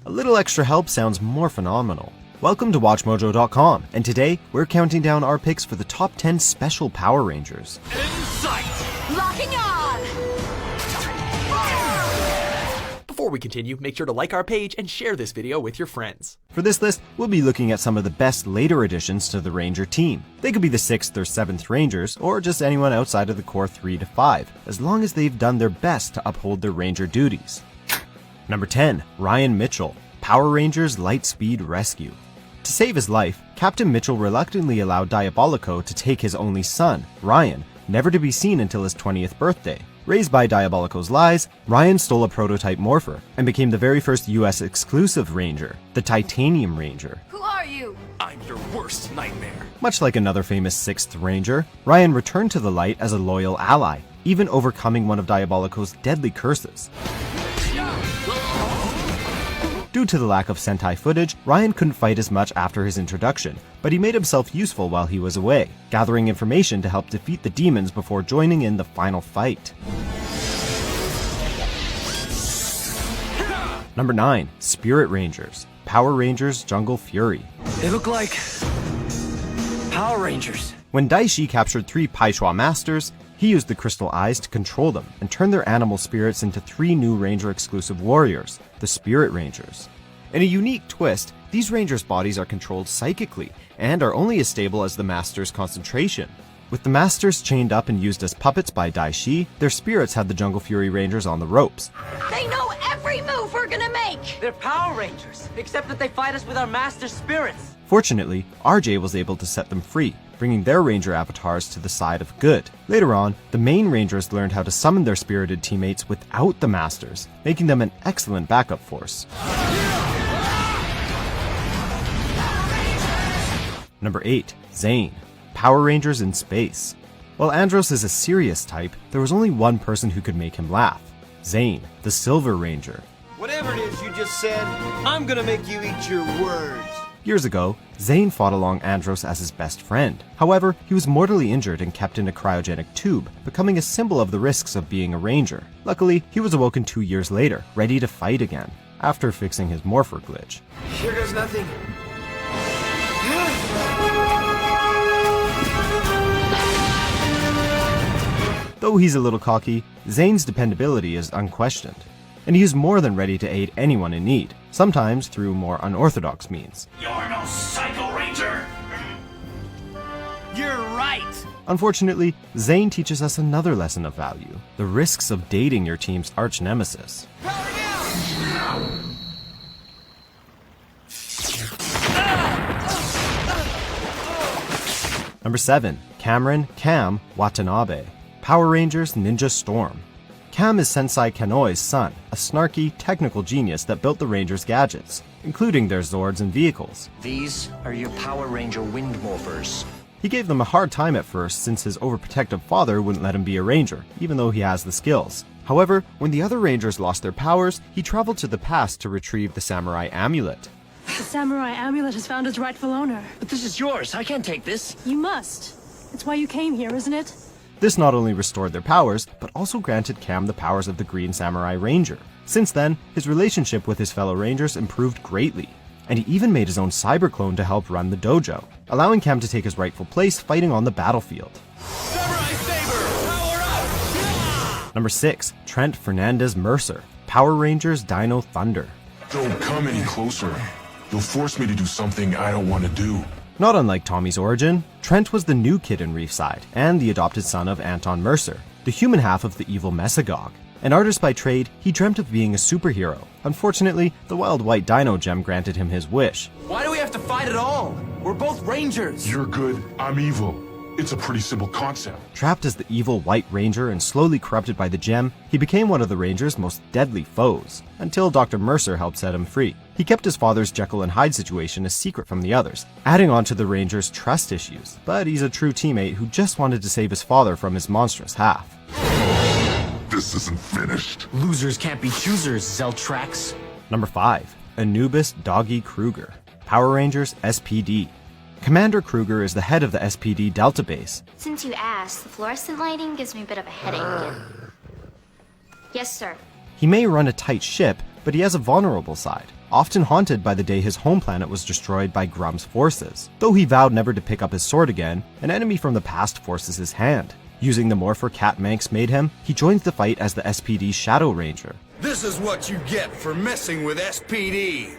A little extra help sounds more phenomenal. Welcome to WatchMojo.com, and today we're counting down our picks for the top 10 special Power Rangers. In sight! Locking on! Before we continue, make sure to like our page and share this video with your friends. For this list, we'll be looking at some of the best later additions to the Ranger team. They could be the 6th or 7th Rangers, or just anyone outside of the core 3 to 5, as long as they've done their best to uphold their Ranger duties. Number 10, Ryan Mitchell, Power Rangers Lightspeed Rescue. To save his life, Captain Mitchell reluctantly allowed Diabolico to take his only son, Ryan, never to be seen until his 20th birthday. Raised by Diabolico's lies, Ryan stole a prototype morpher and became the very first US exclusive Ranger, the Titanium Ranger. Who are you? I'm your worst nightmare. Much like another famous 6th Ranger, Ryan returned to the light as a loyal ally, even overcoming one of Diabolico's deadly curses. Due to the lack of Sentai footage, Ryan couldn't fight as much after his introduction, but he made himself useful while he was away, gathering information to help defeat the demons before joining in the final fight. Number 9, Spirit Rangers, Power Rangers Jungle Fury. They look like Power Rangers. When Daishi captured 3 Paishui Masters, he used the crystal eyes to control them and turn their animal spirits into 3 new Ranger-exclusive warriors, the Spirit Rangers. In a unique twist, these Rangers' bodies are controlled psychically and are only as stable as the Master's concentration. With the Masters chained up and used as puppets by Daishi, their spirits had the Jungle Fury Rangers on the ropes. They know every move we're gonna make! They're Power Rangers, except that they fight us with our master spirits. Fortunately, RJ was able to set them free, bringing their Ranger avatars to the side of good. Later on, the main Rangers learned how to summon their spirited teammates without the Masters, making them an excellent backup force. Number 8, Zane, Power Rangers in Space. While Andros is a serious type, there was only one person who could make him laugh: Zane, the Silver Ranger. Whatever it is you just said, I'm gonna make you eat your words. Years ago, Zane fought along Andros as his best friend. However, he was mortally injured and kept in a cryogenic tube, becoming a symbol of the risks of being a Ranger. Luckily, he was awoken 2 years later, ready to fight again, after fixing his morpher glitch. Here goes nothing. Though he's a little cocky, Zane's dependability is unquestioned, and he is more than ready to aid anyone in need, sometimes through more unorthodox means. You're no Psycho Ranger! You're right. Unfortunately, Zane teaches us another lesson of value: the risks of dating your team's arch nemesis. Number 7, Cameron Cam Watanabe, Power Rangers Ninja Storm. Cam is Sensei Kanoi's son, a snarky, technical genius that built the Rangers' gadgets, including their Zords and vehicles. These are your Power Ranger wind morphers. He gave them a hard time at first since his overprotective father wouldn't let him be a Ranger, even though he has the skills. However, when the other Rangers lost their powers, he traveled to the past to retrieve the Samurai Amulet. The Samurai Amulet has found its rightful owner. But this is yours. I can't take this. You must. It's why you came here, isn't it? This not only restored their powers, but also granted Cam the powers of the Green Samurai Ranger. Since then, his relationship with his fellow Rangers improved greatly, and he even made his own cyber clone to help run the dojo, allowing Cam to take his rightful place fighting on the battlefield. Samurai Saber, power up! Number 6, Trent Fernandez Mercer, Power Rangers Dino Thunder. Don't come any closer. You'll force me to do something I don't want to do. Not unlike Tommy's origin, Trent was the new kid in Reefside, and the adopted son of Anton Mercer, the human half of the evil Mesagog. An artist by trade, he dreamt of being a superhero. Unfortunately, the Wild White Dino Gem granted him his wish. Why do we have to fight at all? We're both Rangers. You're good, I'm evil. It's a pretty simple concept. Trapped as the evil White Ranger and slowly corrupted by the gem, he became one of the Ranger's most deadly foes, until Dr. Mercer helped set him free. He kept his father's Jekyll and Hyde situation a secret from the others, adding on to the Ranger's trust issues. But he's a true teammate who just wanted to save his father from his monstrous half. This isn't finished. Losers can't be choosers, Zeltrax. Number 5, Anubis Doggy Kruger, Power Rangers SPD. Commander Kruger is the head of the SPD Delta Base. Since you asked, the fluorescent lighting gives me a bit of a headache. Yes, sir. He may run a tight ship, but he has a vulnerable side. often haunted by the day his home planet was destroyed by Grum's forces. Though he vowed never to pick up his sword again, an enemy from the past forces his hand. Using the morpher Cat Manx made him, he joins the fight as the SPD Shadow Ranger. This is what you get for messing with SPD.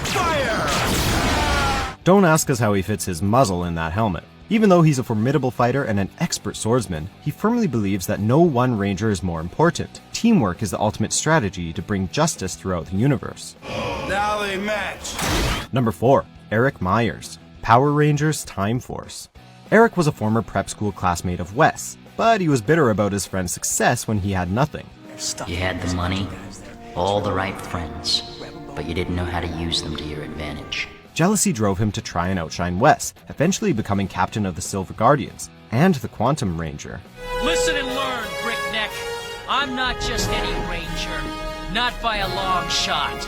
Fire! Don't ask us how he fits his muzzle in that helmet. Even though he's a formidable fighter and an expert swordsman, he firmly believes that no one ranger is more important. Teamwork is the ultimate strategy to bring justice throughout the universe. Now they match. Number 4. Eric Myers, Power Rangers Time Force. Eric was a former prep school classmate of Wes, but he was bitter about his friend's success when he had nothing. You had the money, all the right friends, but you didn't know how to use them to your advantage. Jealousy drove him to try and outshine Wes, eventually becoming captain of the Silver Guardians and the Quantum Ranger. Listen and learn, Brickneck. I'm not just any ranger, not by a long shot.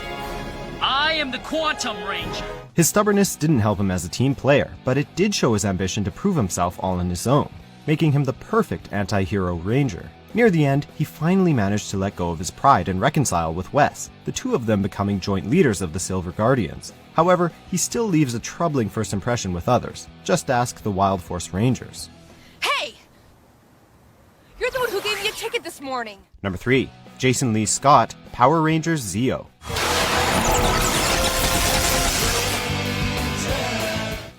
I am the Quantum Ranger. His stubbornness didn't help him as a team player, but it did show his ambition to prove himself all on his own, making him the perfect anti-hero ranger. Near the end, he finally managed to let go of his pride and reconcile with Wes, the two of them becoming joint leaders of the Silver Guardians. However, he still leaves a troubling first impression with others. Just ask the Wild Force Rangers. Hey! You're the one who gave me a ticket this morning. Number 3. Jason Lee Scott, Power Rangers Zeo.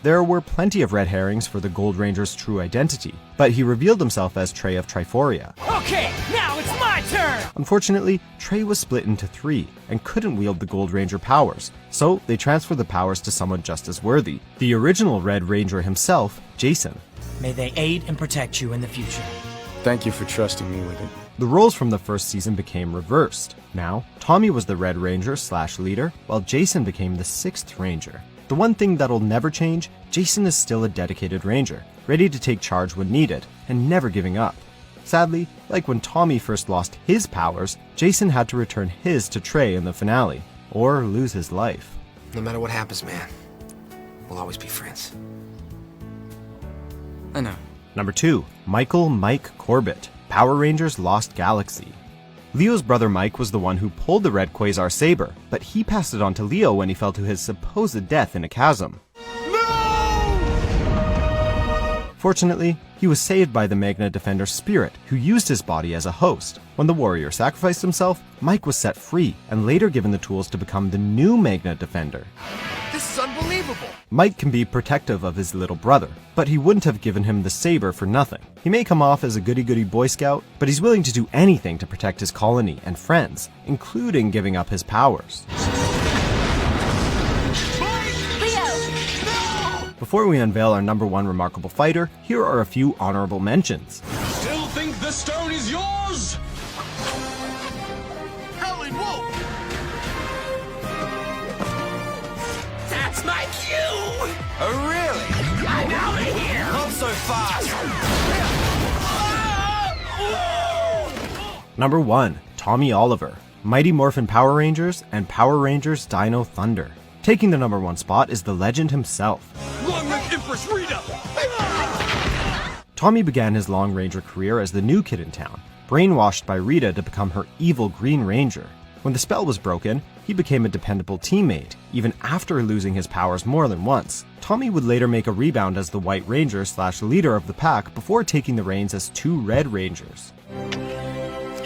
There were plenty of red herrings for the Gold Ranger's true identity, but he revealed himself as Trey of Triforia. Okay, now it's my turn! Unfortunately, Trey was split into 3 and couldn't wield the Gold Ranger powers, so they transferred the powers to someone just as worthy, the original Red Ranger himself, Jason. May they aid and protect you in the future. Thank you for trusting me with it. The roles from the first season became reversed. Now, Tommy was the Red Ranger / leader, while Jason became the 6th Ranger. The one thing that'll never change, Jason is still a dedicated ranger, ready to take charge when needed, and never giving up. Sadly, like when Tommy first lost his powers, Jason had to return his to Trey in the finale, or lose his life. No matter what happens, man, we'll always be friends. I know. Number 2. Michael Mike Corbett, Power Rangers Lost Galaxy. Leo's brother Mike was the one who pulled the red Quasar saber, but he passed it on to Leo when he fell to his supposed death in a chasm. No! Fortunately, he was saved by the Magna Defender Spirit, who used his body as a host. When the warrior sacrificed himself, Mike was set free and later given the tools to become the new Magna Defender. This is unbelievable. Mike can be protective of his little brother, but he wouldn't have given him the saber for nothing. He may come off as a goody-goody Boy Scout, but he's willing to do anything to protect his colony and friends, including giving up his powers. Leo! No! Before we unveil our number 1 remarkable fighter, here are a few honorable mentions. Still think the stone is yours? Howling Wolf! That's my cue! Oh, really? I'm out of here! Not so fast! Number 1. Tommy Oliver, Mighty Morphin Power Rangers and Power Rangers Dino Thunder. Taking the number 1 spot is the legend himself. Long live Empress Rita! Tommy began his Long Ranger career as the new kid in town, brainwashed by Rita to become her evil Green Ranger. When the spell was broken, he became a dependable teammate, even after losing his powers more than once. Tommy would later make a rebound as the White Ranger / leader of the pack before taking the reins as 2 Red Rangers.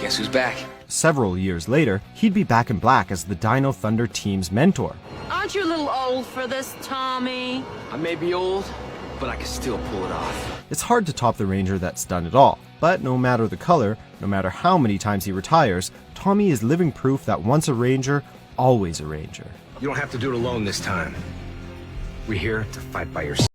Guess who's back? Several years later, he'd be back in black as the Dino Thunder team's mentor. Aren't you a little old for this, Tommy? I may be old, but I can still pull it off. It's hard to top the Ranger that's done it all, but no matter the color, no matter how many times he retires, Tommy is living proof that once a Ranger, always a Ranger. You don't have to do it alone this time. We're here to fight by your side.